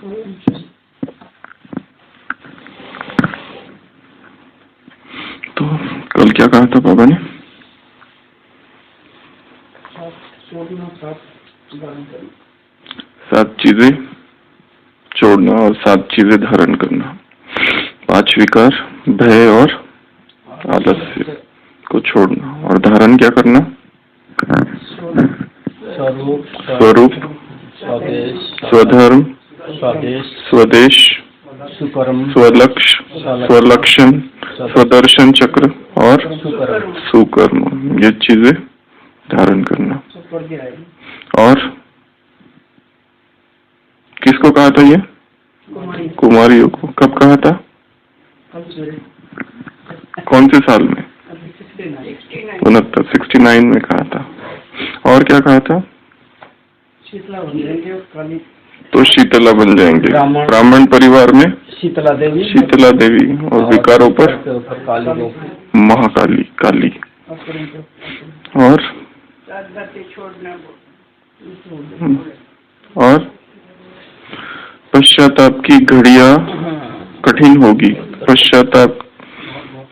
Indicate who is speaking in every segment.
Speaker 1: तो कल क्या कहा था बाबा ने? 7 चीजें छोड़ना और 7 चीजें धारण करना। 5 विकार, भय और आलस्य को छोड़ना और धारण क्या करना? स्वरूप, स्वधर्म, स्वदेश, स्वलक्ष्य, स्वलक्षण, स्वदर्शन चक्र और सुकर्म, ये चीजें धारण करना। और किसको कहा था ये? कुमारियों को। कब कहा था? कौन से साल में? 69 में कहा था। और क्या कहा था? तो शीतला बन जाएंगे। ब्राह्मण परिवार में शीतला देवी और विकारों पर महाकाली, काली। और पश्चाताप की घड़ियां कठिन होगी। पश्चाताप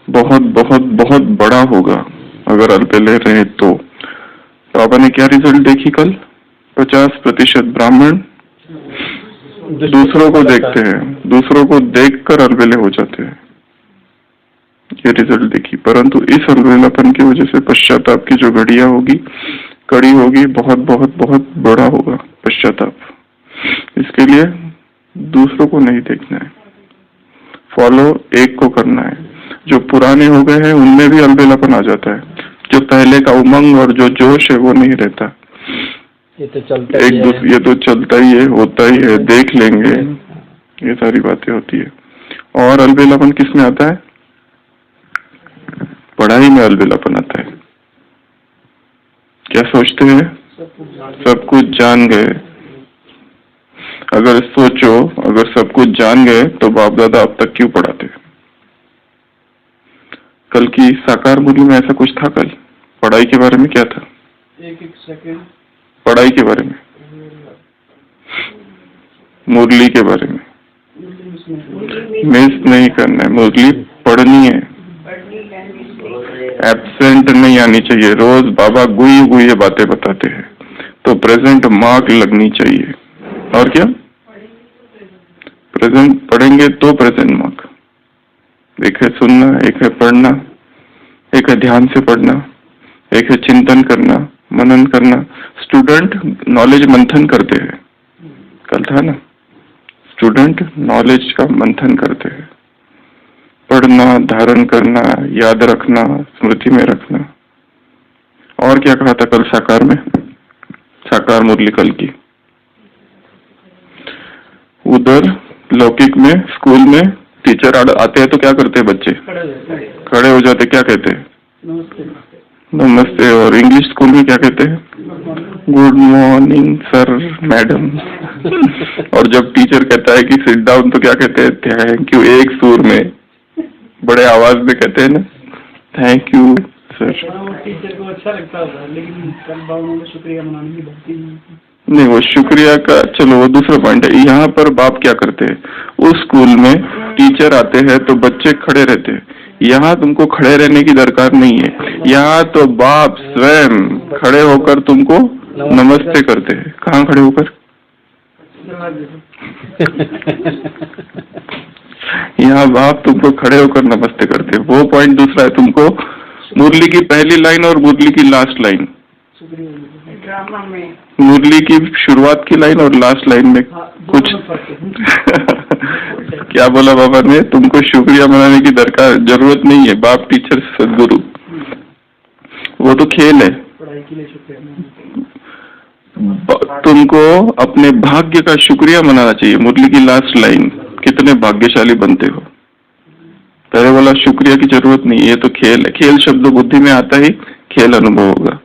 Speaker 1: बहुत बहुत बहुत बड़ा होगा अगर अल्पे रहे तो। बाबा ने क्या रिजल्ट देखी कल? 50% ब्राह्मण दूसरों को देखते हैं, दूसरों को देखकर अलबेले हो जाते हैं, ये रिजल्ट देखी। परंतु इस अलबेलापन की वजह से पश्चाताप की जो घड़ियां होगी, कड़ी होगी, बहुत बहुत बहुत बड़ा होगा पश्चाताप। इसके लिए दूसरों को नहीं देखना है, फॉलो एक को करना है। जो पुराने हो गए हैं उनमें भी अलबेलापन आ जाता है, जो पहले का उमंग और जो जोश है वो नहीं रहता। ये तो चलता ही है, होता ही है, देख लेंगे, ये सारी बातें होती है। और अलबेलापन किस में आता है? पढ़ाई में अलबेलापन आता है। क्या सोचते हैं? सब कुछ जान गए। अगर सोचो, अगर सब कुछ जान गए तो बाप दादा अब तक क्यों पढ़ाते? कल की साकार मुरली में ऐसा कुछ था? कल पढ़ाई के बारे में क्या था? एक सेकंड। पढ़ाई के बारे में, मुरली के बारे में मिस नहीं करना है, मुरली पढ़नी है, एब्सेंट नहीं आनी चाहिए। रोज बाबा गुई बातें बताते हैं तो प्रेजेंट मार्क लगनी चाहिए। और क्या? प्रेजेंट पढ़ेंगे तो प्रेजेंट मार्क। एक है सुनना, एक है पढ़ना, एक है ध्यान से पढ़ना, एक है चिंतन करना, मनन करना। स्टूडेंट नॉलेज मंथन करते हैं, कल था ना, स्टूडेंट नॉलेज का मंथन करते हैं। पढ़ना, धारण करना, याद रखना, स्मृति में रखना। और क्या कहा था कल साकार में? साकार मुरली कल की। उधर लौकिक में स्कूल में टीचर आते हैं तो क्या करते हैं बच्चे? खड़े हो जाते, क्या कहते हैं? नमस्ते। और इंग्लिश स्कूल में क्या कहते हैं? Good morning sir, madam. और जब टीचर कहता है कि सिट डाउन तो क्या कहते हैं? Thank you. एक सुर में, बड़े आवाज में कहते हैं ना, थैंक यू सर। टीचर को अच्छा लगता होगा, लेकिन कल बाबा ने शुक्रिया मनाने की भक्ति नहीं, वो शुक्रिया का चलो वो दूसरा पॉइंट है। यहाँ पर बाप क्या करते हैं? उस स्कूल में टीचर आते हैं तो बच्चे खड़े रहते हैं। यहाँ तुमको खड़े रहने की दरकार नहीं है, यहाँ तो बाप स्वयं खड़े होकर तुमको नमस्ते करते हैं। कहाँ खड़े होकर? यहाँ बाप तुमको खड़े होकर नमस्ते करते हैं। वो पॉइंट दूसरा है। तुमको मुरली की पहली लाइन और मुरली की लास्ट लाइन, मुरली की शुरुआत की लाइन और लास्ट लाइन में कुछ क्या बोला बाबा ने? तुमको शुक्रिया मनाने की जरूरत नहीं है। बाप, टीचर, सदगुरु, वो तो खेल है। तुमको अपने भाग्य का शुक्रिया मनाना चाहिए। मुरली की लास्ट लाइन, कितने भाग्यशाली बनते हो। पहले बोला शुक्रिया की जरूरत नहीं, ये तो खेल है। खेल शब्द बुद्धि में आता ही खेल अनुभव होगा।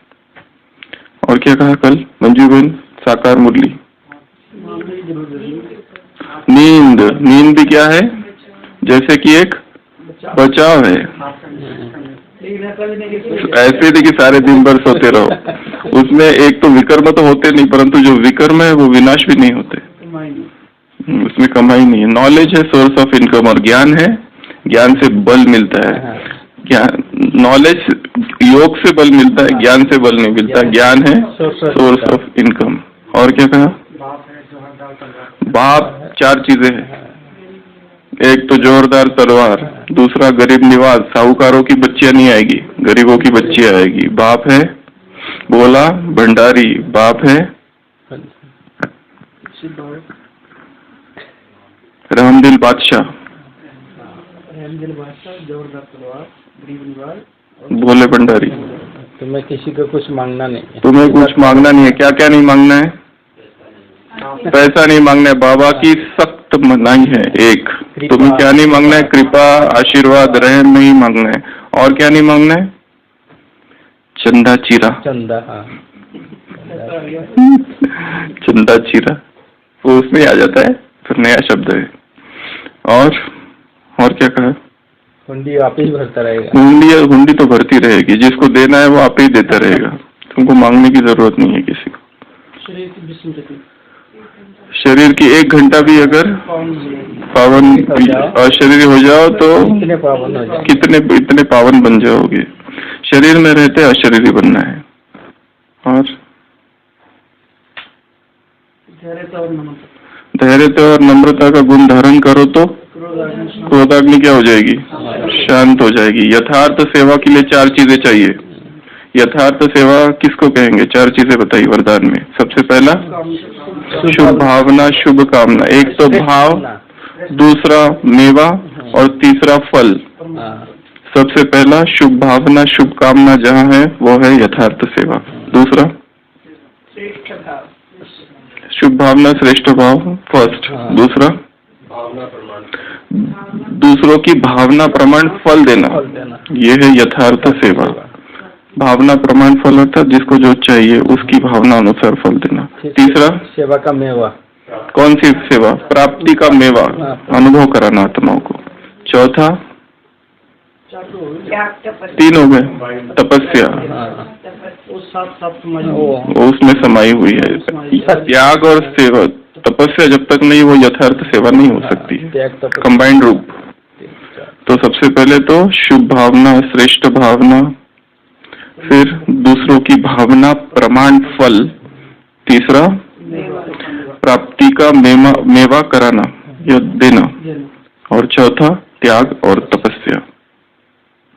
Speaker 1: और क्या कहा कल मंजू बहन? साकार मुरली। नींद, नींद भी क्या है? जैसे कि एक बचाव है। ऐसे नहीं कि सारे दिन भर सोते रहो। उसमें एक तो विकर्म तो होते नहीं, परंतु जो विकर्म है वो विनाश भी नहीं होते। उसमें कमाई नहीं है। नॉलेज है सोर्स ऑफ इनकम, और ज्ञान है, ज्ञान से बल मिलता है। ज्ञान, नॉलेज योग से बल मिलता है, ज्ञान से बल नहीं मिलता। ज्ञान है सोर्स ऑफ इनकम। और क्या कहा? बाप 4 चीजें हैं। एक तो जोरदार तलवार, दूसरा गरीब निवाज, साहूकारों की बच्चियां नहीं आएगी, गरीबों की बच्चियां आएगी। बाप है बोला भंडारी, बाप है रहमदिल बादशाह,
Speaker 2: जोरदार तलवार, गरीब निवाज,
Speaker 1: भोले भंडारी।
Speaker 2: तुम्हें किसी को कुछ मांगना नहीं है।
Speaker 1: तुम्हें कुछ मांगना नहीं है। क्या क्या नहीं मांगना है? पैसा नहीं मांगना है, बाबा की सख्त मनाही है। एक तुम्हें क्या नहीं मांगना है? कृपा, आशीर्वाद, रहम नहीं मांगना है। और क्या नहीं मांगना है? चंदा चीरा।
Speaker 2: चंदा, हाँ।
Speaker 1: चंदा चीरा वो उसमें आ जाता है, फिर नया शब्द है। और क्या कहा?
Speaker 2: हुंडी आप ही भरता रहेगा।
Speaker 1: हुंडी तो भरती रहेगी, जिसको देना है वो आप ही देता रहेगा, तुमको मांगने की जरूरत नहीं है किसी को। शरीर की 1 घंटा भी अगर पावन शरीर हो जाओ तो इतने पावन बन जाओगे। शरीर में रहते अशरीरी बनना है। और धैर्य और नम्रता का गुण धारण करो तो क्रोधाग्नि क्या हो जाएगी? शांत हो जाएगी। यथार्थ सेवा के लिए 4 चीजें चाहिए। यथार्थ सेवा किसको कहेंगे? 4 चीजें बताइए वरदान में। सबसे पहला शुभ भावना, शुभ कामना। एक तो भाव, दूसरा मेवा और तीसरा फल। सबसे पहला शुभ भावना, शुभ कामना जहाँ है वो है यथार्थ सेवा। दूसरा शुभ भावना, श्रेष्ठ भाव, फर्स्ट। दूसरा दूसरों की भावना प्रमाण फल देना, ये है यथार्थ सेवा। भावना प्रमाण फल अर्थात जिसको जो चाहिए उसकी भावना अनुसार फल देना। तीसरा
Speaker 2: सेवा का मेवा।
Speaker 1: कौन सी सेवा? प्राप्ति का मेवा, अनुभव कराना आत्माओं को। चौथा 3 हो गए, तपस्या, उसमें समाई हुई है। त्याग और सेवा, तपस्या जब तक नहीं वो यथार्थ सेवा नहीं हो सकती है, कंबाइंड रूप। तो सबसे पहले तो शुभ भावना, श्रेष्ठ भावना, फिर दूसरों की भावना प्रमाण फल, तीसरा प्राप्ति का मेवा कराना या देना, और चौथा त्याग और तपस्या।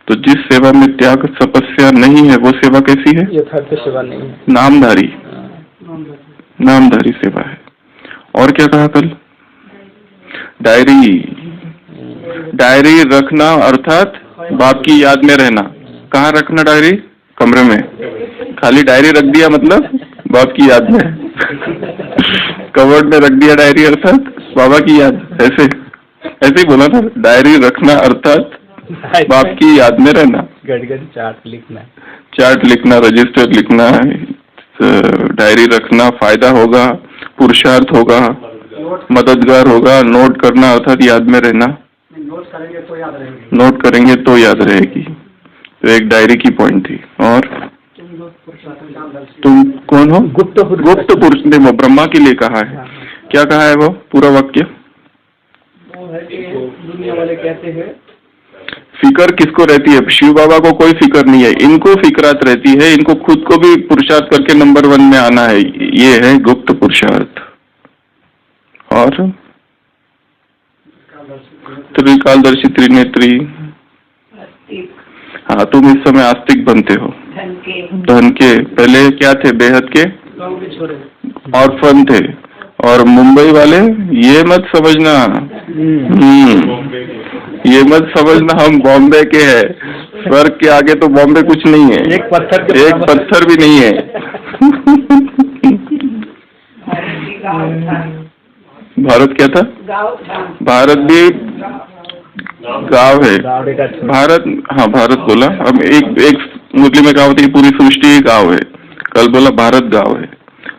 Speaker 1: तो जिस सेवा में त्याग तपस्या नहीं है वो सेवा कैसी है?
Speaker 2: यथार्थ सेवा नहीं है,
Speaker 1: नामधारी सेवा है। और क्या कहा कल? डायरी रखना अर्थात बाप की याद में रहना। कहाँ रखना डायरी? कमरे में। खाली डायरी रख दिया मतलब बाप की याद में। कवर्ड में रख दिया डायरी अर्थात बाबा की याद। ऐसे ही बोला ना, डायरी रखना अर्थात बाप की याद में रहना। चार्ट लिखना, रजिस्टर लिखना, डायरी रखना, फायदा होगा, पुरुषार्थ होगा, मददगार होगा। नोट करना अर्थात याद में रहना। नोट करेंगे तो याद रहेगी। तो एक डायरी की पॉइंट थी। और तुम कौन हो? गुप्त पुरुष ने वो ब्रह्मा के लिए कहा है। क्या कहा है वो पूरा वाक्य?
Speaker 2: दुनिया वाले कहते हैं
Speaker 1: फिकर किसको रहती है? शिव बाबा को कोई फिकर नहीं है, इनको फिक्रात रहती है। इनको खुद को भी पुरुषार्थ करके नंबर 1 में आना है। ये है गुप्त पुरुषार्थ। और त्रिकालदर्शी, त्रिनेत्री। हाँ, तुम इस समय आस्तिक बनते हो। धन के पहले क्या थे? बेहद के ऑर्फन थे। और मुंबई वाले ये मत समझना, ये मत समझना हम बॉम्बे के हैं। स्वर्ग के आगे तो बॉम्बे कुछ नहीं है, एक पत्थर भी नहीं है। भारत क्या था? भारत भी गांव है। भारत, हाँ भारत बोला। हम एक मुस्लिम में कहावत है पूरी सृष्टि गांव है। कल बोला भारत गांव है।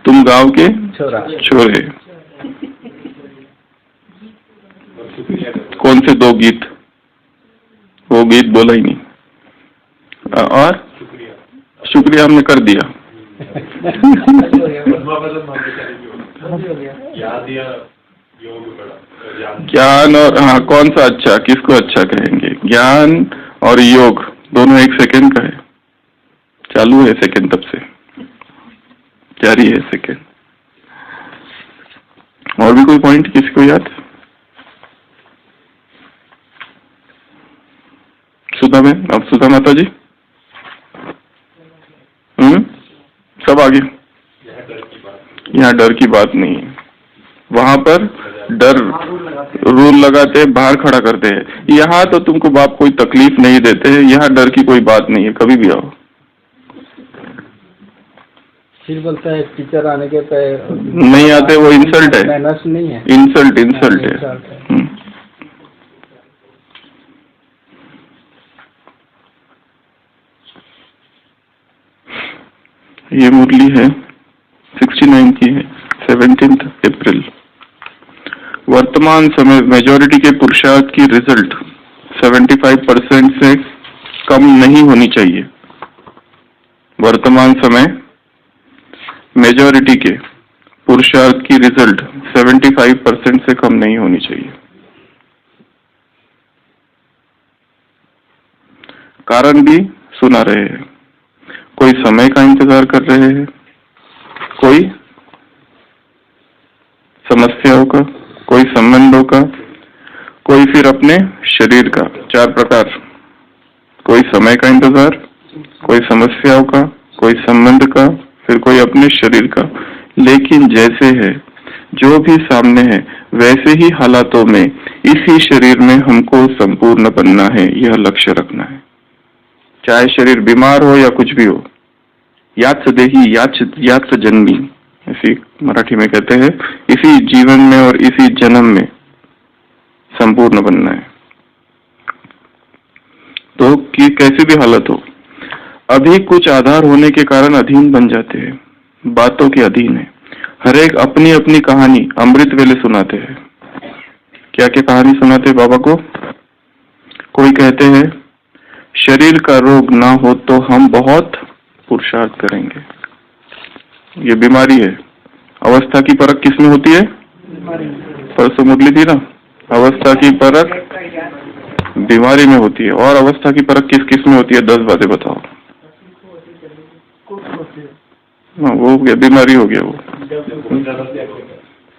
Speaker 1: तुम गांव के छोरे। कौन से 2 गीत? वो गीत बोला ही नहीं। और शुक्रिया हमने कर दिया। ज्ञान और हाँ, कौन सा अच्छा, किसको अच्छा कहेंगे? ज्ञान और योग दोनों 1 सेकेंड का है। चालू है सेकेंड, तब से जारी है सेकेंड। और भी कोई पॉइंट किसी को याद? सुधा बहन, अब सुधा माता जी, सब आगे। यहाँ डर की बात नहीं है। वहां पर डर रूल लगाते हैं, बाहर खड़ा करते हैं। यहाँ तो तुमको बाप कोई तकलीफ नहीं देते हैं, यहाँ डर की कोई बात नहीं है, कभी भी आओ।
Speaker 2: फिर बोलता है टीचर आने के पे
Speaker 1: नहीं आते, वो इंसल्ट है।
Speaker 2: मैनर्स नहीं है,
Speaker 1: इंसल्ट है। ये मुरली है 69 की है, 17 अप्रैल। वर्तमान समय मेजॉरिटी के पुरुषार्थ की रिजल्ट 75% से कम नहीं होनी चाहिए। वर्तमान समय मेजॉरिटी के पुरुषार्थ की रिजल्ट 75% से कम नहीं होनी चाहिए। कारण भी सुना रहे हैं। कोई समय का इंतजार कर रहे हैं, कोई समस्याओं का, कोई संबंधों का, कोई फिर अपने शरीर का। 4 प्रकार, कोई समय का इंतजार, कोई समस्याओं का, कोई संबंध का, फिर कोई अपने शरीर का। लेकिन जैसे है, जो भी सामने है, वैसे ही हालातों में इसी शरीर में हमको संपूर्ण बनना है, यह लक्ष्य रखना है। चाहे शरीर बीमार हो या कुछ भी हो। यात देही यात जन्मी, ऐसी मराठी में कहते हैं। इसी जीवन में और इसी जन्म में संपूर्ण बनना है। तो कि कैसी भी हालत हो, अभी कुछ आधार होने के कारण अधीन बन जाते हैं, बातों के अधीन है। हर एक अपनी अपनी कहानी अमृत वेले सुनाते हैं। क्या क्या कहानी सुनाते हैं बाबा को? कोई कहते हैं शरीर का रोग ना हो तो हम बहुत पुरुषार्थ करेंगे। ये बीमारी है। अवस्था की परख किसमें होती है? परसों मुरली थी ना, अवस्था की परख बीमारी में होती है। और अवस्था की परख किस किस में होती है? 10 बातें बताओ। वो हो गया, बीमारी हो गया। वो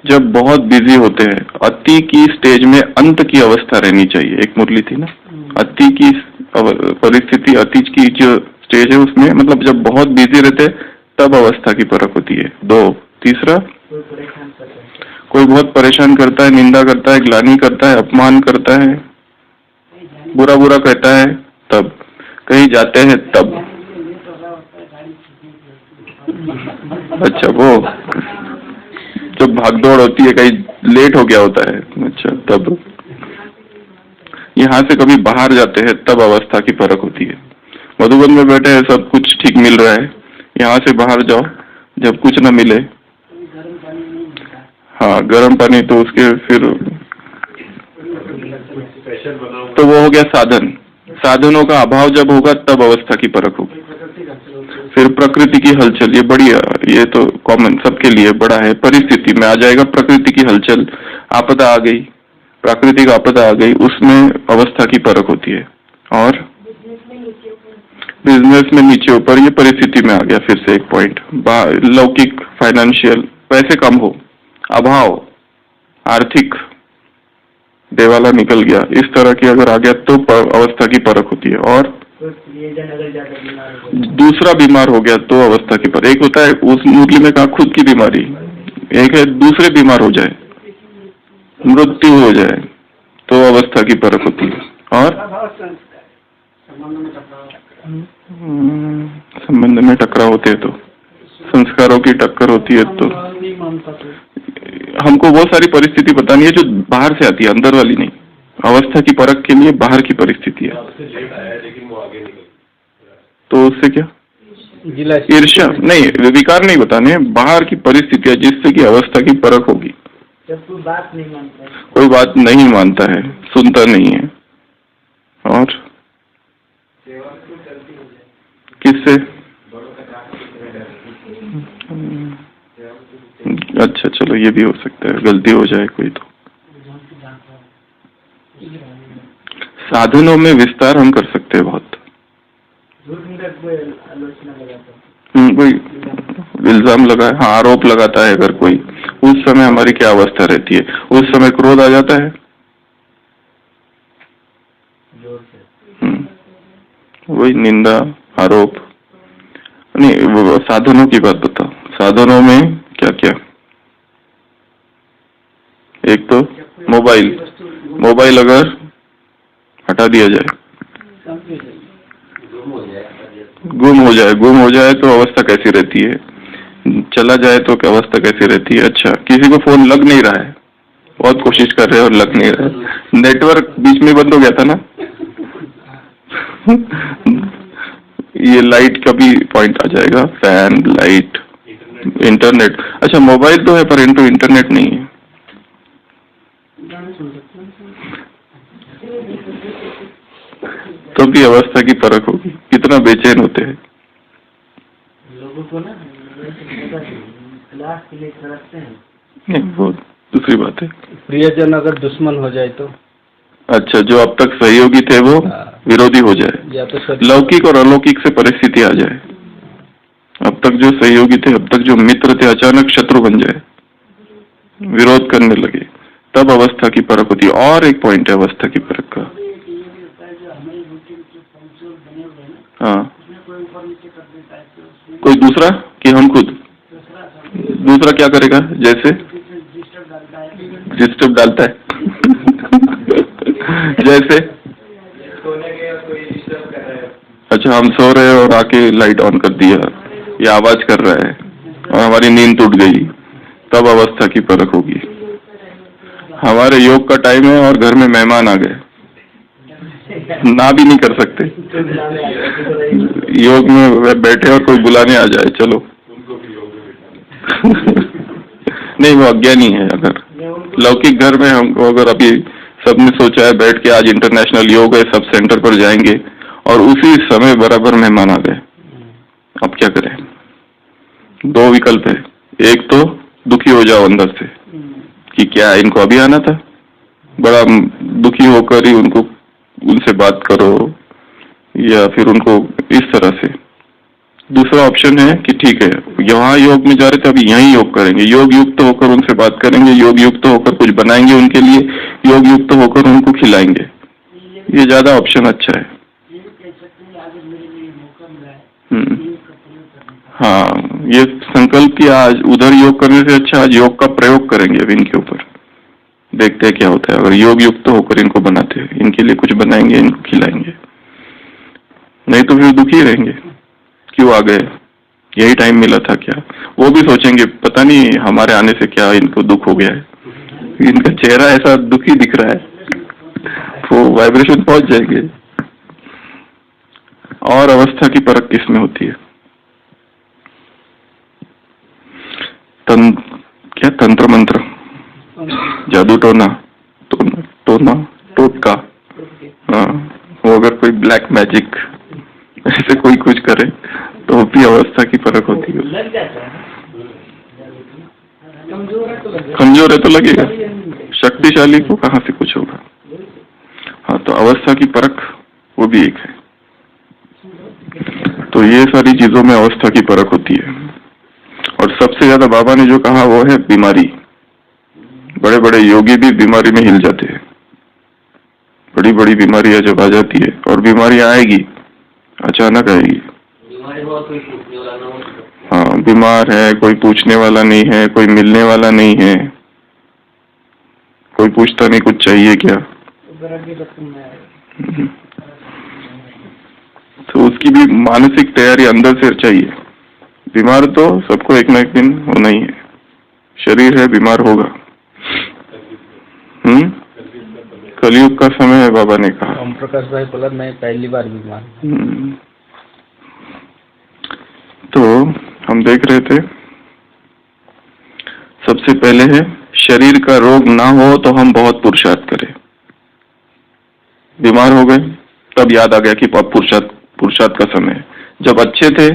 Speaker 1: जब बहुत बिजी होते हैं, अति की स्टेज में अंत की अवस्था रहनी चाहिए। एक मुरली थी ना, अति की परिस्थिति, अति की जो स्टेज है उसमें, मतलब जब बहुत बिजी रहते हैं तब अवस्था की परख होती है। 2, तीसरा, कोई बहुत परेशान करता है, निंदा करता है, ग्लानि करता है, अपमान करता है, बुरा बुरा कहता है, तब कहीं जाते हैं तब। अच्छा, वो जब भागदौड़ होती है, कहीं लेट हो गया होता है, अच्छा तब। यहाँ से कभी बाहर जाते हैं तब अवस्था की परख होती है। मधुबन में बैठे हैं, सब कुछ ठीक मिल रहा है, यहाँ से बाहर जाओ, जब कुछ न मिले, हाँ गर्म पानी, तो उसके फिर तो वो हो गया साधन। साधनों का अभाव जब होगा तब अवस्था की परख होगी। फिर प्रकृति की हलचल, ये बढ़िया, ये तो कॉमन सबके लिए बड़ा है। परिस्थिति में आ जाएगा प्रकृति की हलचल, आपदा आ गई, प्राकृतिक आपदा आ गई, उसमें अवस्था की परख होती है। और बिजनेस में नीचे ऊपर, ये परिस्थिति में आ गया। फिर से एक पॉइंट, लौकिक फाइनेंशियल, पैसे कम हो, अभाव, आर्थिक देवाला निकल गया, इस तरह की अगर आ गया तो अवस्था की परख होती है। और दूसरा बीमार हो गया तो अवस्था की परख। एक होता है उस मुरली में कहा खुद की बीमारी, एक है दूसरे बीमार हो जाए, मृत्यु हो जाए, तो अवस्था की परख होती है। और संबंध में टकराव होते हैं तो संस्कारों की टक्कर होती है। तो हमको वो सारी परिस्थिति बतानी है जो बाहर से आती है, अंदर वाली नहीं। अवस्था की परख के लिए बाहर की परिस्थिति है, तो उससे क्या ईर्ष्या नहीं, विकार नहीं बताने, बाहर की परिस्थिति है जिससे कि अवस्था की परख होगी। कोई बात नहीं मानता है, सुनता नहीं है, और किससे? अच्छा चलो, ये भी हो सकता है, गलती हो जाए कोई तो। साधनों में विस्तार हम कर सकते हैं बहुत। कोई इल्जाम लगाए, हाँ आरोप लगाता है अगर कोई, उस समय हमारी क्या अवस्था रहती है? उस समय क्रोध आ जाता है। वही निंदा आरोप नहीं, वो साधनों की बात बताओ। साधनों में क्या क्या? एक तो मोबाइल अगर हटा दिया जाए, गुम हो जाए तो अवस्था कैसी रहती है? चला जाए तो क्या अवस्था कैसी रहती है? अच्छा, किसी को फोन लग नहीं रहा है, बहुत कोशिश कर रहे हैं और लग नहीं रहा है, नेटवर्क बीच में बंद हो गया था ना ये लाइट का भी पॉइंट आ जाएगा, फैन, लाइट, इंटरनेट। अच्छा, मोबाइल तो है पर इंटरनेट नहीं है। तो भी अवस्था की परख होगी, कितना बेचैन होते हैं लोगों को ना, क्लास के लिए रखते हैं। नहीं, वो दूसरी बात है।
Speaker 2: प्रियजन अगर दुश्मन हो जाए तो? अच्छा,
Speaker 1: जो अब तक सहयोगी थे वो विरोधी हो जाए,
Speaker 2: या तो
Speaker 1: लौकिक और अलौकिक से परिस्थिति आ जाए। अब तक जो सहयोगी थे, अब तक जो मित्र थे, अचानक शत्रु बन जाए, विरोध करने लगे, तब अवस्था की परख होती है। और एक पॉइंट है अवस्था की परख का। हाँ, कोई दूसरा कि हम खुद? दूसरा क्या करेगा? जैसे डिस्टर्ब डालता है जैसे अच्छा, हम सो रहे हैं और आके लाइट ऑन कर दिया, ये आवाज कर रहा है और हमारी नींद टूट गई, तब अवस्था की परख होगी। हमारे योग का टाइम है और घर में मेहमान आ गए, ना भी नहीं कर सकते, योग में बैठे और कोई बुलाने आ जाए, चलो नहीं, वो अज्ञानी है। अगर लौकिक घर में हमको, अगर अभी सबने सोचा है बैठ के आज इंटरनेशनल योग है, सब सेंटर पर जाएंगे और उसी समय बराबर मेहमान आ गए, अब क्या करें? दो विकल्प है, एक तो दुखी हो जाओ अंदर से कि क्या इनको अभी आना था, बड़ा दुखी होकर ही उनसे बात करो, या फिर उनको इस तरह से। दूसरा ऑप्शन है कि ठीक है, यहाँ योग में जा रहे थे, अभी यहीं योग करेंगे, योग युक्त होकर उनसे बात करेंगे, योग युक्त होकर कुछ बनाएंगे उनके लिए, योग युक्त होकर उनको खिलाएंगे। ये ज्यादा ऑप्शन अच्छा है। हाँ, ये संकल्प किया आज उधर योग करने से अच्छा आज योग का प्रयोग करेंगे अब इनके ऊपर, देखते हैं क्या होता है। अगर योग युक्त होकर इनको बनाते हैं, इनके लिए कुछ बनाएंगे, इनको खिलाएंगे, नहीं तो फिर दुखी रहेंगे, क्यों आ गए, यही टाइम मिला था क्या? वो भी सोचेंगे पता नहीं हमारे आने से क्या इनको दुख हो गया है, इनका चेहरा ऐसा दुखी दिख रहा है, वो वाइब्रेशन पहुंच जाएंगे। और अवस्था की परख किसमें होती है? क्या तंत्र मंत्र, जादू टोना, टोटका, हाँ, वो अगर कोई ब्लैक मैजिक ऐसे कोई कुछ करे तो भी अवस्था की परख होती है। कमजोर है तो लगेगा, शक्तिशाली को कहाँ से कुछ होगा। हाँ, तो अवस्था की परख वो भी एक है। तो ये सारी चीजों में अवस्था की परख होती है। और सबसे ज्यादा बाबा ने जो कहा वो है बीमारी। बड़े बड़े योगी भी बीमारी में हिल जाते हैं, बड़ी बड़ी बीमारियां जब आ जाती है, और बीमारियां आएगी, अचानक आएगी। हाँ, बीमार है, कोई पूछने वाला नहीं है, कोई मिलने वाला नहीं है, कोई पूछता नहीं कुछ चाहिए क्या, तो उसकी भी मानसिक तैयारी अंदर से चाहिए। बीमार तो सबको एक न एक दिन होना ही है, शरीर है, बीमार होगा। कलयुग का समय है, बाबा ने कहा।
Speaker 2: ओम प्रकाश भाई बोला मैं पहली बार बीमार।
Speaker 1: तो हम देख रहे थे, सबसे पहले है शरीर का रोग ना हो तो हम बहुत पुरुषार्थ करें। बीमार हो गए तब याद आ गया कि अब पुरुषार्थ का समय है। जब अच्छे थे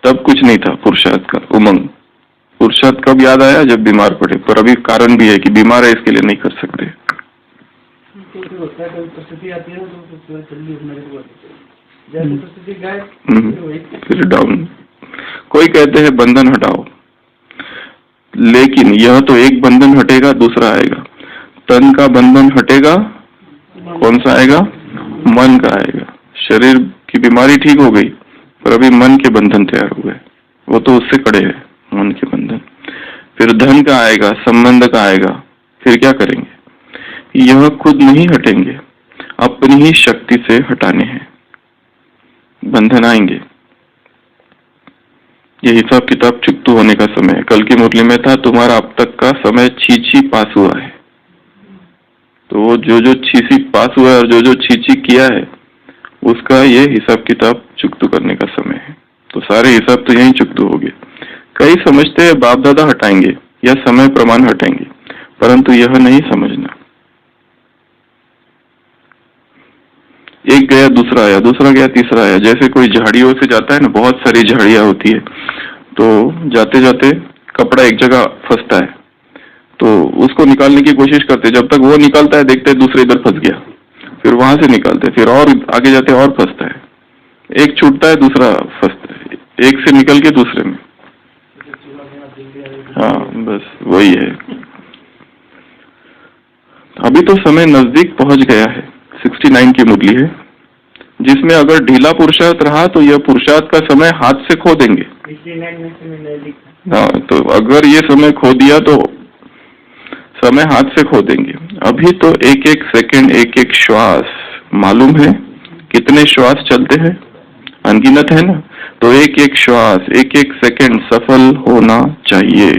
Speaker 1: तब कुछ नहीं था पुरुषार्थ का उमंग। पुरुषार्थ कब याद आया? जब बीमार पड़े। पर अभी कारण भी है कि बीमार है, इसके लिए नहीं कर सकते।
Speaker 3: तो होता है, कभी परिस्थिति आती है तो जल्दी उठना जैसे परिस्थिति गायब
Speaker 1: फिर डाउन। कोई कहते हैं बंधन हटाओ, लेकिन यह तो एक बंधन हटेगा दूसरा आएगा। तन का बंधन हटेगा, कौन सा आएगा? मन का आएगा। शरीर की बीमारी ठीक हो गई, पर अभी मन के बंधन तैयार हुए, वो तो उससे कड़े है, मन के बंधन। फिर धन का आएगा, संबंध का आएगा, फिर क्या करेंगे? यह खुद नहीं हटेंगे, अपनी ही शक्ति से हटाने हैं। बंधन आएंगे। ये हिसाब किताब चुकतू होने का समय है। कल की मुरली में था, तुम्हारा अब तक का समय छीछी पास हुआ है। तो वो जो छीछी पास हुआ है और जो छीछी किया है, उसका ये हिसाब किताब चुकतू करने का समय है। तो सारे हिसाब तो यही चुकतू हो गए। कई समझते हैं बाप दादा हटाएंगे या समय प्रमाण हटाएंगे, परंतु यह नहीं समझना। एक गया दूसरा आया, दूसरा गया तीसरा आया। जैसे कोई झाड़ियों से जाता है ना, बहुत सारी झाड़ियां होती है, तो जाते जाते कपड़ा एक जगह फंसता है, तो उसको निकालने की कोशिश करते। जब तक वो निकालता है, देखते हैं दूसरे इधर फंस गया, फिर वहां से निकालते, फिर और आगे जाते और फंसता है। एक छूटता है, दूसरा फंसता है, एक से निकल के दूसरे में। हाँ, बस वही है। अभी तो समय नजदीक पहुंच गया है। 69 की मुरली है, जिसमें अगर ढीला पुरुषार्थ रहा तो यह पुरुषार्थ का समय हाथ से खो देंगे। हाँ, तो अगर ये समय खो दिया तो समय हाथ से खो देंगे। अभी तो एक एक सेकंड, एक एक श्वास, मालूम है कितने श्वास चलते हैं? अनगिनत है ना। तो एक एक श्वास, एक एक सेकंड सफल होना चाहिए।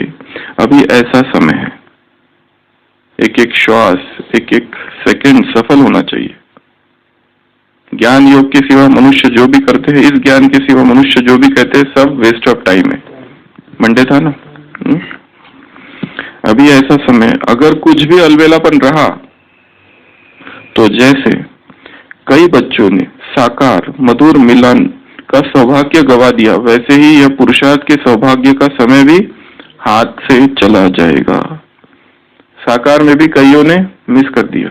Speaker 1: अभी ऐसा समय है, एक एक श्वास, एक एक सेकंड सफल होना चाहिए। ज्ञान योग के सिवा मनुष्य जो भी करते हैं, इस ज्ञान के सिवा मनुष्य जो भी कहते हैं, सब वेस्ट ऑफ टाइम है। मंडे था ना। अभी ऐसा समय, अगर कुछ भी अलबेलापन रहा तो जैसे कई बच्चों ने साकार मधुर मिलन का सौभाग्य गवा दिया, वैसे ही यह पुरुषार्थ के सौभाग्य का समय भी हाथ से चला जाएगा। साकार में भी कईयों ने मिस कर दिया।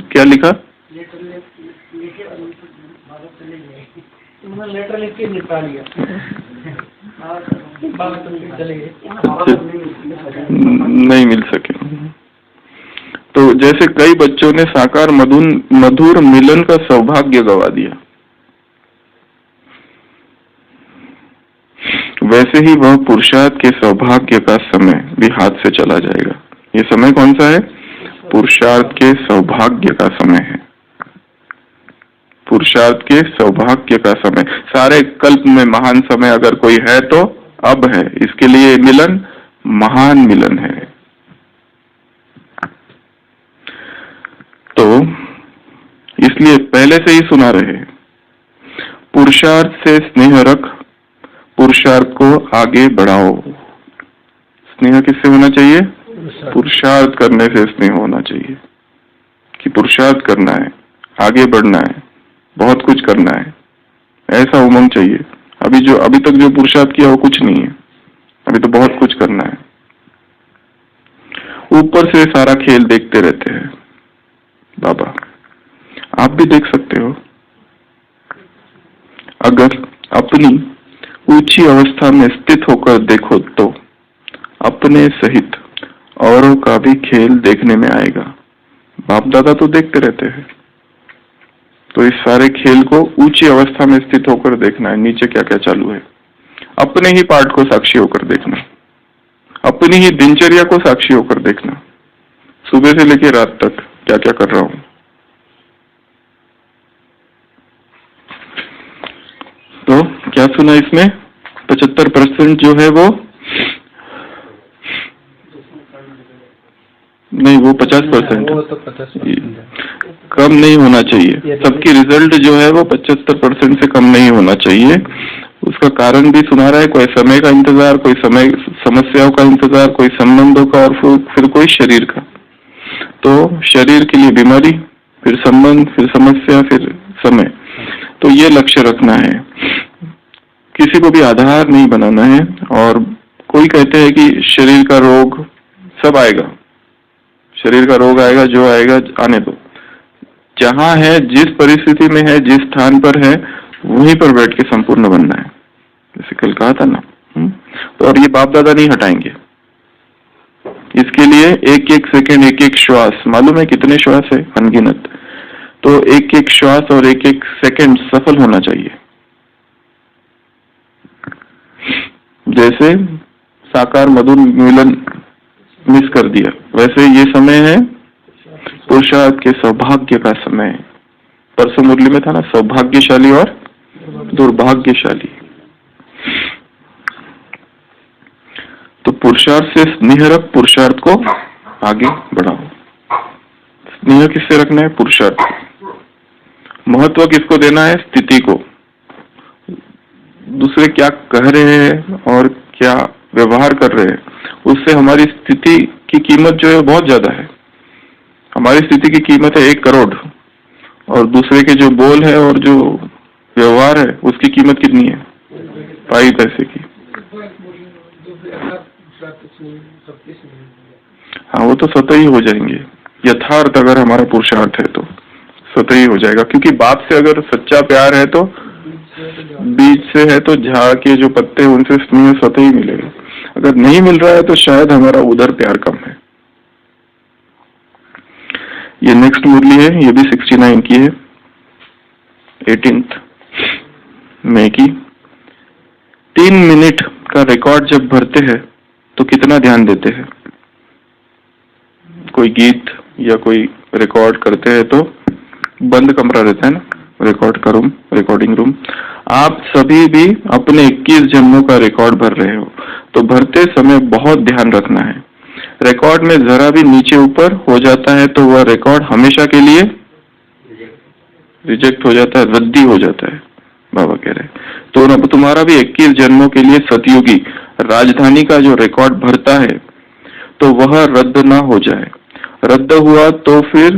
Speaker 1: क्या लिखा?
Speaker 3: लेटर लिख के निपटा लिया।
Speaker 1: नहीं मिल सके। तो जैसे कई बच्चों ने साकार मधुर मिलन का सौभाग्य गवा दिया, वैसे ही वह पुरुषार्थ के सौभाग्य का समय भी हाथ से चला जाएगा। ये समय कौन सा है? पुरुषार्थ के सौभाग्य का समय है। पुरुषार्थ के सौभाग्य का समय। सारे कल्प में महान समय अगर कोई है तो अब है। इसके लिए मिलन महान मिलन है। तो इसलिए पहले से ही सुना रहे, पुरुषार्थ से स्नेह रख, पुरुषार्थ को आगे बढ़ाओ। स्नेह किससे होना चाहिए? पुरुषार्थ करने से स्नेह होना चाहिए कि पुरुषार्थ करना है, आगे बढ़ना है, बहुत कुछ करना है, ऐसा उमंग चाहिए। अभी तक जो पुरुषार्थ किया वो कुछ नहीं है, अभी तो बहुत कुछ करना है। ऊपर से सारा खेल देखते रहते हैं बाबा, आप भी देख सकते हो। अगर अपनी ऊंची अवस्था में स्थित होकर देखो तो अपने सहित औरों का भी खेल देखने में आएगा। बाप दादा तो देखते रहते हैं, तो इस सारे खेल को ऊंची अवस्था में स्थित होकर देखना है। नीचे क्या क्या चालू है, अपने ही पार्ट को साक्षी होकर देखना, अपनी ही दिनचर्या को साक्षी होकर देखना, सुबह से लेकर रात तक क्या क्या कर रहा हूं। तो क्या सुना इसमें? 75% जो है वो नहीं, वो 50%।
Speaker 2: वो तो 50%
Speaker 1: कम नहीं होना चाहिए। सबकी रिजल्ट जो है वो 75% से कम नहीं होना चाहिए। उसका कारण भी सुना रहा है। कोई समय का इंतजार, कोई समय समस्याओं का इंतजार, कोई संबंधों का, और फिर कोई शरीर का। तो शरीर के लिए बीमारी, फिर संबंध, फिर समस्या, फिर समय। तो ये लक्ष्य रखना है, किसी को भी आधार नहीं बनाना है। और कोई कहते हैं कि शरीर का रोग सब आएगा, शरीर का रोग आएगा, जो आएगा आने दो। जहां है, जिस परिस्थिति में है, जिस स्थान पर है, वहीं पर बैठ के संपूर्ण बनना है, जैसे कल कहा था ना। तो और ये बाप दादा नहीं हटाएंगे। इसके लिए एक एक सेकंड, एक एक श्वास, मालूम है कितने श्वास है? अनगिनत। तो एक एक श्वास और एक एक सेकंड सफल होना चाहिए। जैसे साकार मधुर मिलन मिस कर दिया, वैसे ये समय है पुरुषार्थ के, सौभाग्य का समय। परसों मुरली में था ना, सौभाग्यशाली और दुर्भाग्यशाली। तो पुरुषार्थ से स्नेहरक पुरुषार्थ को आगे बढ़ाओ। स्नेह किससे रखना है? पुरुषार्थ। महत्व किसको देना है? स्थिति को। दूसरे क्या कह रहे हैं और क्या व्यवहार कर रहे हैं, उससे हमारी स्थिति की कीमत जो है बहुत ज्यादा है। हमारी स्थिति की कीमत है 1 करोड़, और दूसरे के जो बोल है और जो व्यवहार है उसकी कीमत कितनी है? 5 पैसे की। हाँ, वो तो स्वतः ही हो जाएंगे। यथार्थ अगर हमारा पुरुषार्थ है तो स्वतः ही हो जाएगा, क्योंकि बाप से अगर सच्चा प्यार है तो बीज से है तो झाड़ के जो पत्ते हैं उनसे स्नेह स्वतः ही मिलेगा। अगर नहीं मिल रहा है तो शायद हमारा उधर प्यार कम है। ये नेक्स्ट मुरली है, ये भी 69 की है, 18 मई की। 3 मिनट का रिकॉर्ड जब भरते हैं तो कितना ध्यान देते हैं? कोई गीत या कोई रिकॉर्ड करते हैं तो बंद कमरा रहता है ना, रिकॉर्ड का रूम, रिकॉर्डिंग रूम। आप सभी भी अपने 21 जन्मों का रिकॉर्ड भर रहे हो, तो भरते समय बहुत ध्यान रखना है। रिकॉर्ड में जरा भी नीचे ऊपर हो जाता है तो वह रिकॉर्ड हमेशा के लिए रिजेक्ट हो जाता है, रद्दी हो जाता है, बाबा कह रहे हैं। तो तुम्हारा भी 21 जन्मों के लिए सतयुगी राजधानी का जो रिकॉर्ड भरता है तो वह रद्द ना हो जाए। रद्द हुआ तो फिर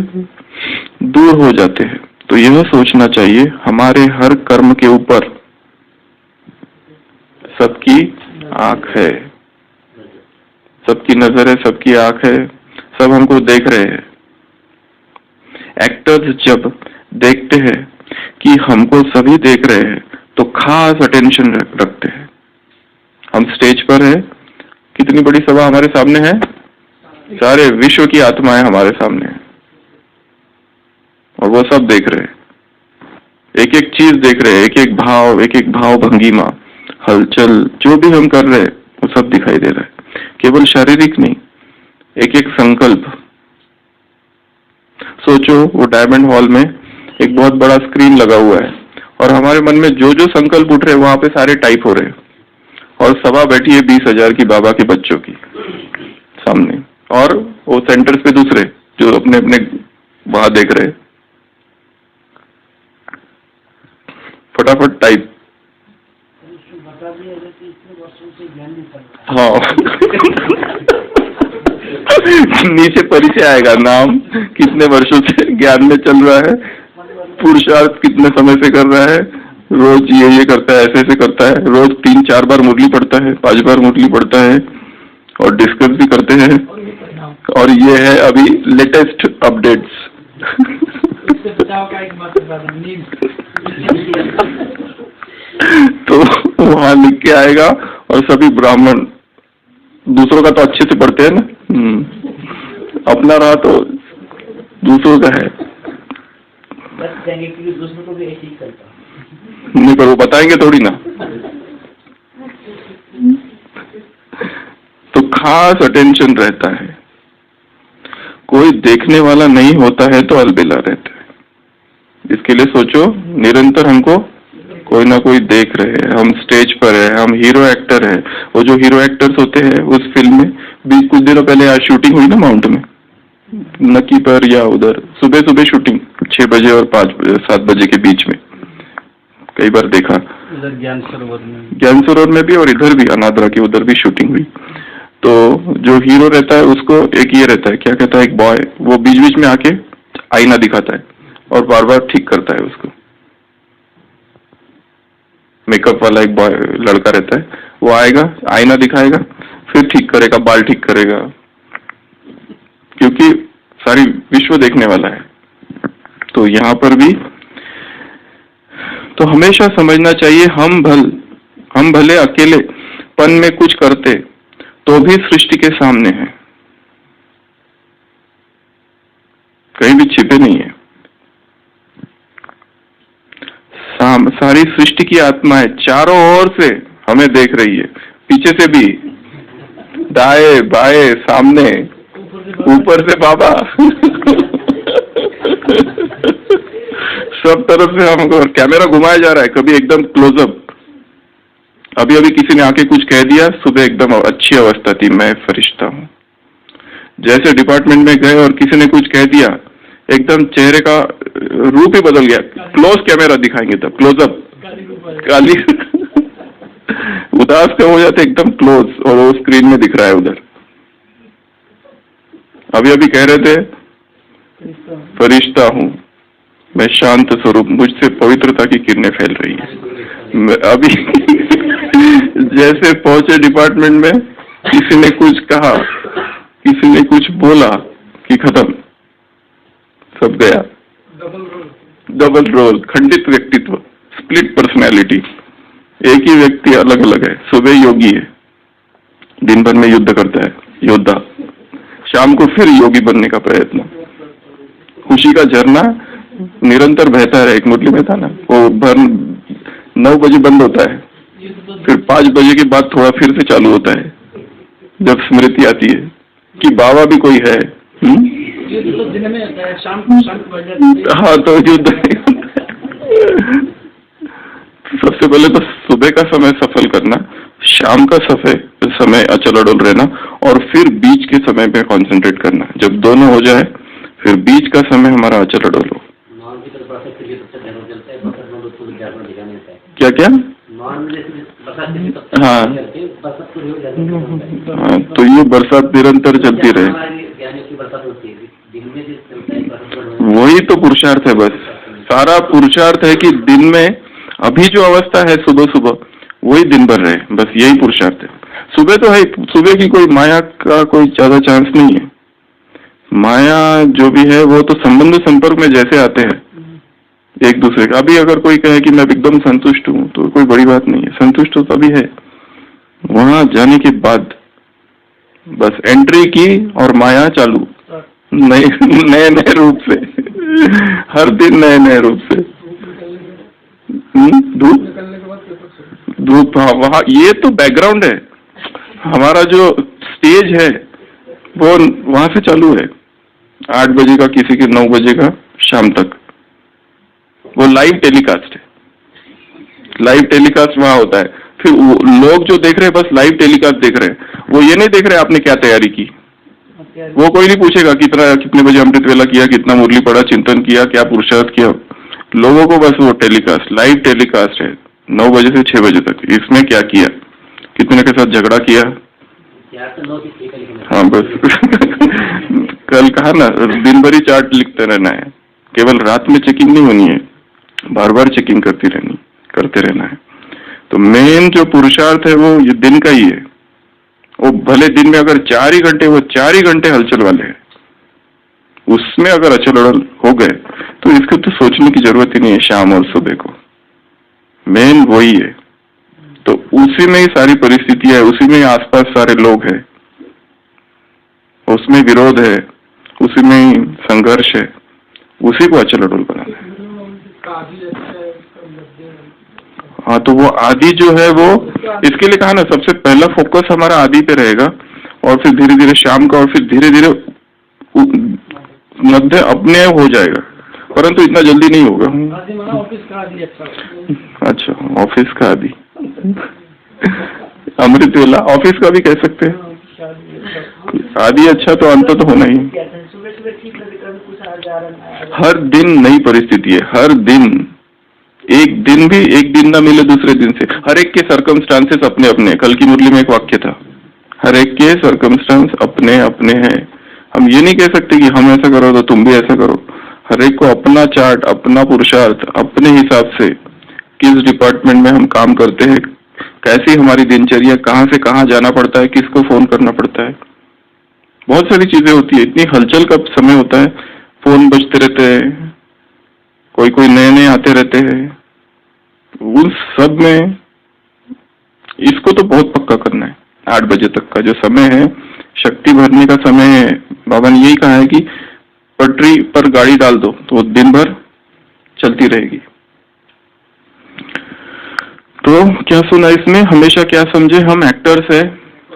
Speaker 1: दूर हो जाते हैं। तो यह सोचना चाहिए हमारे हर कर्म के ऊपर सबकी आंख है, सबकी नजर है, सबकी आंख है, सब हमको देख रहे हैं। एक्टर्स जब देखते हैं कि हमको सभी देख रहे हैं तो खास अटेंशन रखते हैं। हम स्टेज पर है, कितनी बड़ी सभा हमारे सामने है, सारे विश्व की आत्माएं हमारे सामने है और वो सब देख रहे हैं, एक एक चीज देख रहे हैं, एक एक भाव भंगिमा, हलचल, जो भी हम कर रहे हैं वो सब दिखाई दे रहा है। केवल शारीरिक नहीं, एक एक संकल्प। सोचो वो डायमंड हॉल में एक बहुत बड़ा स्क्रीन लगा हुआ है और हमारे मन में जो जो संकल्प उठ रहे हैं वहां पे सारे टाइप हो रहे हैं, और सभा बैठी है 20,000 की बाबा के बच्चों की सामने, और वो सेंटर्स पे दूसरे जो अपने अपने वहां देख रहे हैं, फटाफट टाइप। हाँ नीचे परिचय आएगा, नाम, कितने वर्षों से ज्ञान में चल रहा है, पुरुषार्थ कितने समय से कर रहा है, रोज ये करता है, ऐसे करता है, रोज 3-4 बार मुरली पढ़ता है, 5 बार मुरली पढ़ता है और डिस्कस भी करते हैं। और ये है अभी लेटेस्ट अपडेट्स। तो वहां लिख के आएगा और सभी ब्राह्मण, दूसरों का तो अच्छे से पढ़ते हैं ना, अपना रहा तो दूसरों का है नहीं, पर वो बताएंगे थोड़ी ना। तो खास अटेंशन रहता है, कोई देखने वाला नहीं होता है तो अलबेला रहता है। इसके लिए सोचो निरंतर हमको कोई ना कोई देख रहे हैं, हम स्टेज पर है, हम हीरो एक्टर है। वो जो हीरो एक्टर्स होते हैं उस फिल्म में कुछ दिनों पहले आज शूटिंग हुई ना माउंट में, नकी पर या उधर, सुबह सुबह शूटिंग 6 बजे और 7 बजे के बीच में, कई बार देखा।
Speaker 2: ज्ञान सरोवर
Speaker 1: में भी और इधर भी अनादरा की उधर भी शूटिंग हुई। तो जो हीरो रहता है उसको एक ये रहता है, क्या कहता है, एक बॉय, वो बीच बीच में आके आईना दिखाता है और बार बार ठीक करता है उसको। मेकअप वाला एक बॉय लड़का रहता है, वो आएगा, आईना दिखाएगा, फिर ठीक करेगा, बाल ठीक करेगा, क्योंकि सारी विश्व देखने वाला है। तो यहाँ पर भी तो हमेशा समझना चाहिए हम भले अकेले पन में कुछ करते तो भी सृष्टि के सामने है, कहीं भी छिपे नहीं है। सारी सृष्टि की आत्मा है, चारों ओर से हमें देख रही है, पीछे से भी, दाएं बाएं सामने, ऊपर से बाबा सब तरफ से हमको कैमरा घुमाया जा रहा है, कभी एकदम क्लोजअप। अभी किसी ने आके कुछ कह दिया, सुबह एकदम अच्छी अवस्था थी, मैं फरिश्ता हूँ। जैसे डिपार्टमेंट में गए और किसी ने कुछ कह दिया, एकदम चेहरे का रूप ही बदल गया, क्लोज कैमरा दिखाएंगे तब, क्लोजअप, काली उदास का हो जाते एकदम क्लोज, और वो स्क्रीन में दिख रहा है उधर। अभी कह रहे थे फरिश्ता हूँ मैं, शांत स्वरूप, मुझसे पवित्रता की किरणें फैल रही है। अभी जैसे पहुंचे डिपार्टमेंट में, किसी ने कुछ कहा, किसी ने कुछ बोला कि खत्म, सब गया। डबल रोल, खंडित व्यक्तित्व, स्प्लिट पर्सनैलिटी। एक ही व्यक्ति अलग अलग है। सुबह योगी है, दिन भर में युद्ध करता है, योद्धा, शाम को फिर योगी बनने का प्रयत्न। खुशी का झरना निरंतर बहता है। एक मुरली में था ना, वो भर 9 बजे बंद होता है, फिर 5 बजे के बाद थोड़ा फिर से चालू होता है, जब स्मृति आती है कि बाबा भी कोई है।
Speaker 3: दिन में होता है, शाम को
Speaker 1: हाँ, तो युद्ध सबसे पहले तो सुबह का समय सफल करना, शाम का समय अचल अडोल रहना, और फिर बीच के समय पे कंसंट्रेट करना। जब दोनों हो जाए, फिर बीच का समय हमारा अचल अडोल हो। क्या क्या? हाँ, तो ये बरसात निरंतर चलती रहे, वही तो पुरुषार्थ है। बस सारा पुरुषार्थ है कि दिन में अभी जो अवस्था है सुबह सुबह, वही दिन भर रहे, बस यही पुरुषार्थ है। सुबह तो है, सुबह की कोई माया का कोई ज्यादा चांस नहीं है। माया जो भी है वो तो संबंध संपर्क में जैसे आते हैं एक दूसरे का। अभी अगर कोई कहे कि मैं एकदम संतुष्ट हूँ, तो कोई बड़ी बात नहीं है, संतुष्ट तो तभी है। वहां जाने के बाद बस एंट्री की और माया चालू, नए नए रूप से, हर दिन नए नए रूप से। धूप, हाँ, वहाँ ये तो बैकग्राउंड है। हमारा जो स्टेज है वो वहां से चालू है, 8 बजे का, किसी के 9 बजे का, शाम तक। वो लाइव टेलीकास्ट है, लाइव टेलीकास्ट वहां होता है। फिर लोग जो देख रहे हैं बस लाइव टेलीकास्ट देख रहे हैं, वो ये नहीं देख रहे आपने क्या तैयारी की। वो कोई नहीं पूछेगा कितने बजे अमृत वेला किया, कितना मुरली पढ़ा, चिंतन किया, क्या पुरुषार्थ किया। लोगों को बस वो टेलीकास्ट, लाइव टेलीकास्ट है, 9 बजे से 6 बजे तक। इसमें क्या किया, कितने के साथ झगड़ा किया, हाँ बस कल कहा ना, दिन भर ही चार्ट लिखते रहना है, केवल रात में चेकिंग नहीं होनी है, बार बार चेकिंग करते रहना है। तो मेन जो पुरुषार्थ है वो ये दिन का ही है। वो भले दिन में अगर 4 ही घंटे, वो 4 ही घंटे हलचल वाले हैं, उसमें अगर अचल अड़ल हो गए तो इसको तो सोचने की जरूरत ही नहीं है। शाम और सुबह को मेन वही है। तो उसी में ही सारी परिस्थितियां है, उसी में ही आसपास सारे लोग हैं, उसमें विरोध है, उसी में ही संघर्ष है, उसी को अचल अडोल बनाना है। हाँ, तो वो आदि जो है वो, इसके लिए कहा ना, सबसे पहला फोकस हमारा आदि पे रहेगा, और फिर धीरे धीरे शाम का, और फिर धीरे धीरे मध्य अपने हो जाएगा, परंतु इतना जल्दी नहीं होगा।
Speaker 3: ऑफिस का आदि।
Speaker 1: अच्छा, ऑफिस का आदि अमृत वेला ऑफिस का भी कह सकते हैं। आदि अच्छा तो अंत तो होना ही। हर दिन नई परिस्थिति है, हर दिन। एक दिन ना मिले दूसरे दिन से। हर एक के सर्कमस्टांसेस अपने अपने। कल की मुरली में एक वाक्य था, हर एक के सर्कमस्टांस अपने अपने हैं। हम ये नहीं कह सकते कि हम ऐसा करो तो तुम भी ऐसा करो। हर एक को अपना चार्ट, अपना पुरुषार्थ, अपने हिसाब से किस डिपार्टमेंट में हम काम करते हैं, कैसी हमारी दिनचर्या, कहाँ से कहाँ जाना पड़ता है, किसको फोन करना पड़ता है, बहुत सारी चीजें होती है, इतनी हलचल का समय होता है, फोन बजते रहते हैं, कोई कोई नए नए आते रहते हैं, उन सब में इसको तो बहुत पक्का करना है। 8 बजे तक का जो समय है, शक्ति भरने का समय है, बाबा ने यही कहा है कि पटरी पर गाड़ी डाल दो तो दिन भर चलती रहेगी। तो क्या सुना इसमें, हमेशा क्या समझे, हम एक्टर्स है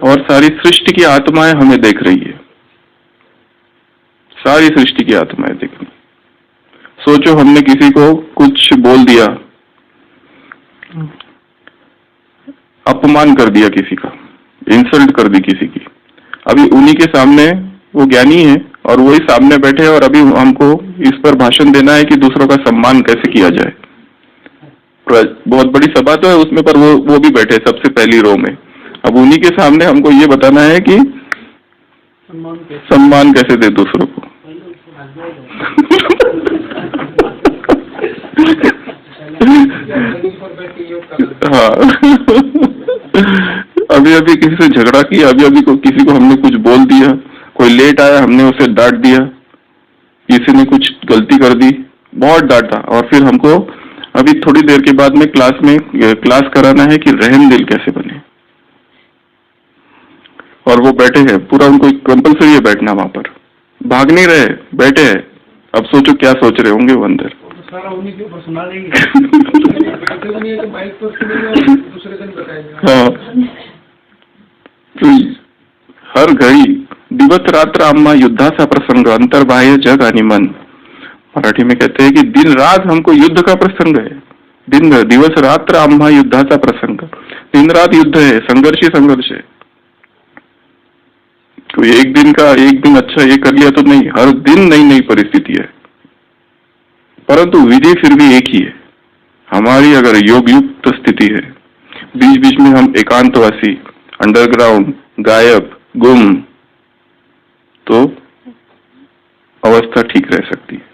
Speaker 1: और सारी सृष्टि की आत्माएं हमें देख रही है, सारी सृष्टि की आत्माएं देख रही। सोचो हमने किसी को कुछ बोल दिया, अपमान कर दिया किसी का, इंसल्ट कर दी किसी की, अभी उन्हीं के सामने वो ज्ञानी है और वही सामने बैठे और अभी हमको इस पर भाषण देना है कि दूसरों का सम्मान कैसे किया जाए। बहुत बड़ी सभा तो है उसमें, पर वो भी बैठे सबसे पहली रो में। अब उन्हीं के सामने हमको ये बताना है कि सम्मान कैसे दे दूसरों को। हाँ, अभी अभी किसी से झगड़ा किया, अभी अभी किसी को हमने कुछ बोल दिया, कोई लेट आया हमने उसे डांट दिया, किसी ने कुछ गलती कर दी, बहुत डांटा, और फिर हमको अभी थोड़ी देर के बाद में क्लास कराना है कि रहम दिल कैसे बने। और वो बैठे हैं, पूरा उनको कंपलसरी है बैठना वहां पर, भाग नहीं रहे, बैठे हैं। अब सोचो क्या सोच रहे होंगे वो अंदर।
Speaker 3: सारा उन्हीं के ऊपर सुना देंगे।
Speaker 1: हाँ, तो हर घड़ी दिवस रात्र आम्हा युद्धाचा प्रसंग अंतर्बाह्य जग आणि मन। मराठी में कहते हैं कि दिन रात हमको युद्ध का प्रसंग है, दिवस रात्र आम्हा युद्धाचा प्रसंग, दिन रात युद्ध है, संघर्ष ही संघर्ष है। तो एक दिन अच्छा ये कर लिया तो नहीं, हर दिन नई नई परिस्थिति है, परंतु विधि फिर भी एक ही है। हमारी अगर योग युक्त स्थिति है, बीच बीच में हम एकांतवासी, अंडरग्राउंड, गायब, गुम, तो अवस्था ठीक रह सकती है।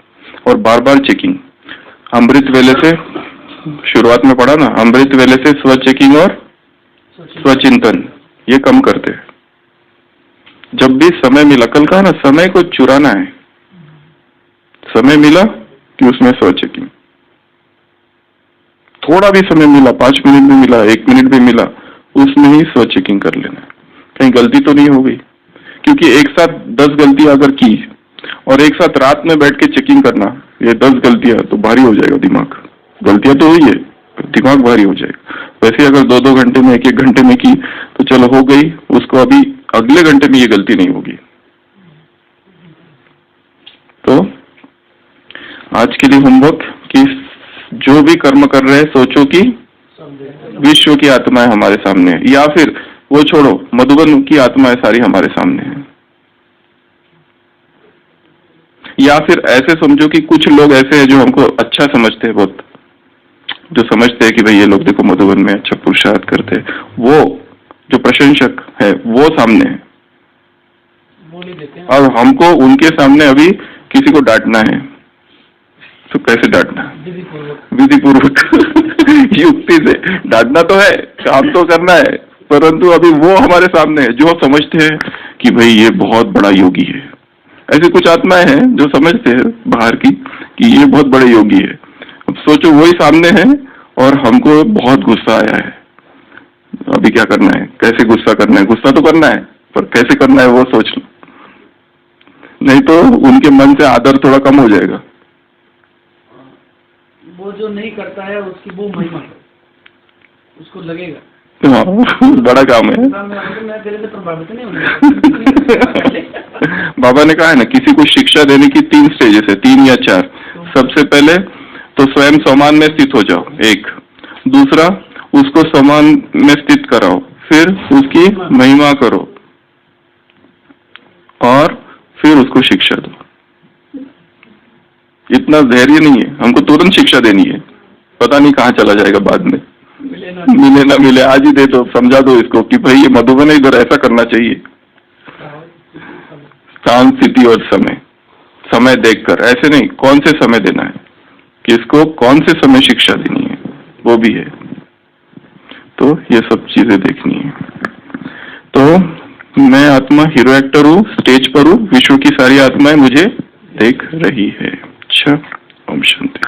Speaker 1: और बार बार चेकिंग, अमृत वेले से, शुरुआत में पढ़ा ना, अमृत वेले से स्व चेकिंग और स्वचिंतन, ये कम करते हैं। जब भी समय मिला, कल कहा ना, समय को चुराना है। समय मिला कि उसमें स्व चेकिंग, थोड़ा भी समय मिला, 5 मिनट भी मिला, 1 मिनट भी मिला, उसमें ही स्व चेकिंग कर लेना। कहीं गलती तो नहीं हो गई, क्योंकि एक साथ 10 गलतियां अगर की और एक साथ रात में बैठ के चेकिंग करना, ये 10 गलतियां तो भारी हो जाएगा दिमाग। गलतियां तो हुई है, दिमाग भारी हो जाएगा। वैसे अगर 2-2 घंटे में, 1-1 घंटे में की तो चलो हो गई, उसको अभी अगले घंटे में ये गलती नहीं होगी। तो आज के लिए होमवर्क कि जो भी कर्म कर रहे हैं, सोचो कि विश्व की आत्माएं हमारे सामने है, या फिर वो छोड़ो, मधुबन की आत्माएं सारी हमारे सामने है। या फिर ऐसे समझो कि कुछ लोग ऐसे हैं जो हमको अच्छा समझते हैं, बहुत जो समझते हैं कि भाई ये लोग देखो मधुबन में अच्छा पुरुषार्थ करते हैं, वो जो प्रशंसक है वो सामने है। और हमको उनके सामने अभी किसी को डांटना है, तो कैसे डांटना? विधि पूर्वक युक्ति से डांटना तो है, काम तो करना है, परंतु अभी वो हमारे सामने है जो समझते हैं कि भाई ये बहुत बड़ा योगी है। ऐसे कुछ आत्माएं हैं जो समझते हैं बाहर की कि ये बहुत बड़े योगी है। अब सोचो वही सामने है और हमको बहुत गुस्सा आया है, अभी क्या करना है, कैसे गुस्सा करना है? गुस्सा तो करना है, पर कैसे करना है वो सोच लो, नहीं तो उनके मन से आदर थोड़ा कम हो जाएगा।
Speaker 3: वो जो नहीं करता है उसकी वो महिमा है, उसको लगेगा
Speaker 1: हाँ बड़ा काम है।
Speaker 3: मैं तेरे से प्रभावित नहीं होगा।
Speaker 1: बाबा ने कहा है ना, किसी को शिक्षा देने की 3 स्टेजेस है, 3 या 4। सबसे पहले तो स्वयं सम्मान में स्थित हो जाओ, एक। दूसरा, उसको सम्मान में स्थित कराओ, फिर उसकी महिमा करो, और फिर उसको शिक्षा दो। इतना धैर्य नहीं है हमको, तुरंत शिक्षा देनी है, पता नहीं कहाँ चला जाएगा बाद में, मिले ना मिले, आज ही दे दो, समझा दो इसको कि भाई ये मधुबन इधर ऐसा करना चाहिए। स्थान, स्थिति और समय देखकर, ऐसे नहीं, कौन से समय देना है, किसको कौन से समय शिक्षा देनी है, वो भी है। तो ये सब चीजें देखनी है। तो मैं आत्मा हीरो एक्टर हूँ, स्टेज पर हूँ, विश्व की सारी आत्माएं मुझे देख रही है। अच्छा, ओम शांति।